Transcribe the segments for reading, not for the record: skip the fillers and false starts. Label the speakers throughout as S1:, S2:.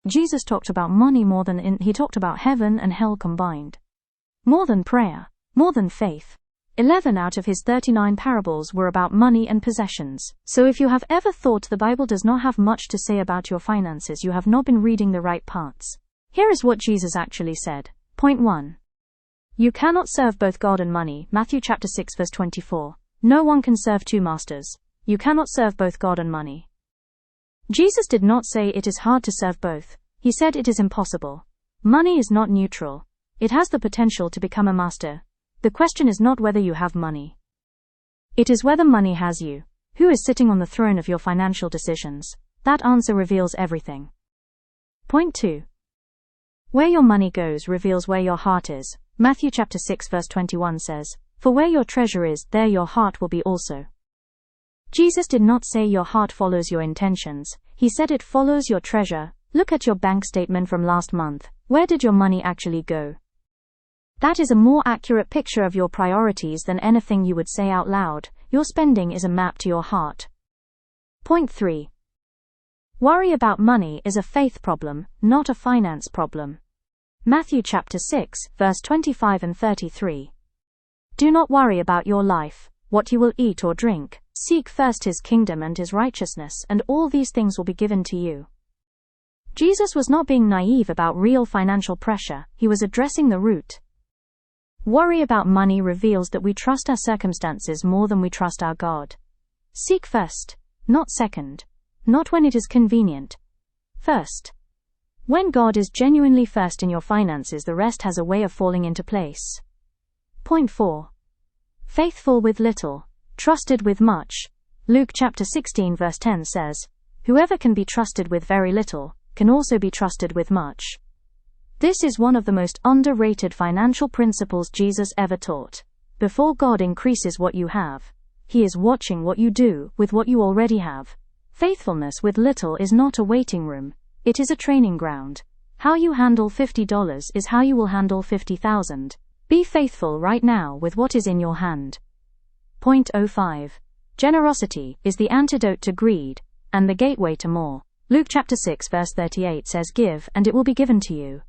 S1: Jesus talked about money more than he talked about heaven and hell combined. More than prayer, more than faith. 11 out of his 39 parables were about money and possessions. So if you have ever thought the Bible does not have much to say about your finances, you have not been reading the right parts. Here is what Jesus actually said. Point 1. You cannot serve both God and money. Matthew chapter 6 verse 24. No one can serve two masters. You cannot serve both God and money. Jesus did not say it is hard to serve both. He said it is impossible. Money is not neutral. It has the potential to become a master. The question is not whether you have money. It is whether money has you. Who is sitting on the throne of your financial decisions? That answer reveals everything. Point 2. Where your money goes reveals where your heart is. Matthew chapter 6 verse 21 says, "For where your treasure is, there your heart will be also." Jesus did not say your heart follows your intentions. He said it follows your treasure. Look at your bank statement from last month. Where did your money actually go? That is a more accurate picture of your priorities than anything you would say out loud. Your spending is a map to your heart. Point 3. Worry about money is a faith problem, not a finance problem. Matthew chapter 6, verse 25 and 33. Do not worry about your life, what you will eat or drink. Seek first his kingdom and his righteousness, and all these things will be given to you. Jesus was not being naive about real financial pressure. He was addressing the root. Worry about money reveals that we trust our circumstances more than we trust our God. Seek first, not second. Not when it is convenient. First. When God is genuinely first in your finances, the rest has a way of falling into place. Point 4. Faithful with little, trusted with much. Luke chapter 16 verse 10 says, "Whoever can be trusted with very little, can also be trusted with much." This is one of the most underrated financial principles Jesus ever taught. Before God increases what you have, He is watching what you do with what you already have. Faithfulness with little is not a waiting room. It is a training ground. How you handle $50 is how you will handle 50,000. Be faithful right now with what is in your hand. Point 05. Generosity is the antidote to greed and the gateway to more. Luke chapter 6 verse 38 says, "Give, and it will be given to you.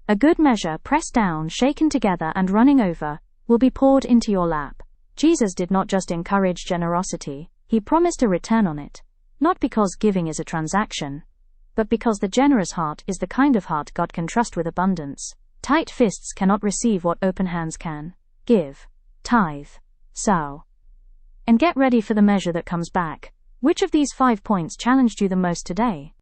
S1: A good measure, pressed down, shaken together, and running over, will be poured into your lap." Jesus did not just encourage generosity, he promised a return on it. Not because giving is a transaction, but because the generous heart is the kind of heart God can trust with abundance. Tight fists cannot receive what open hands can. Give, tithe, sow, and get ready for the measure that comes back. Which of these 5 points challenged you the most today?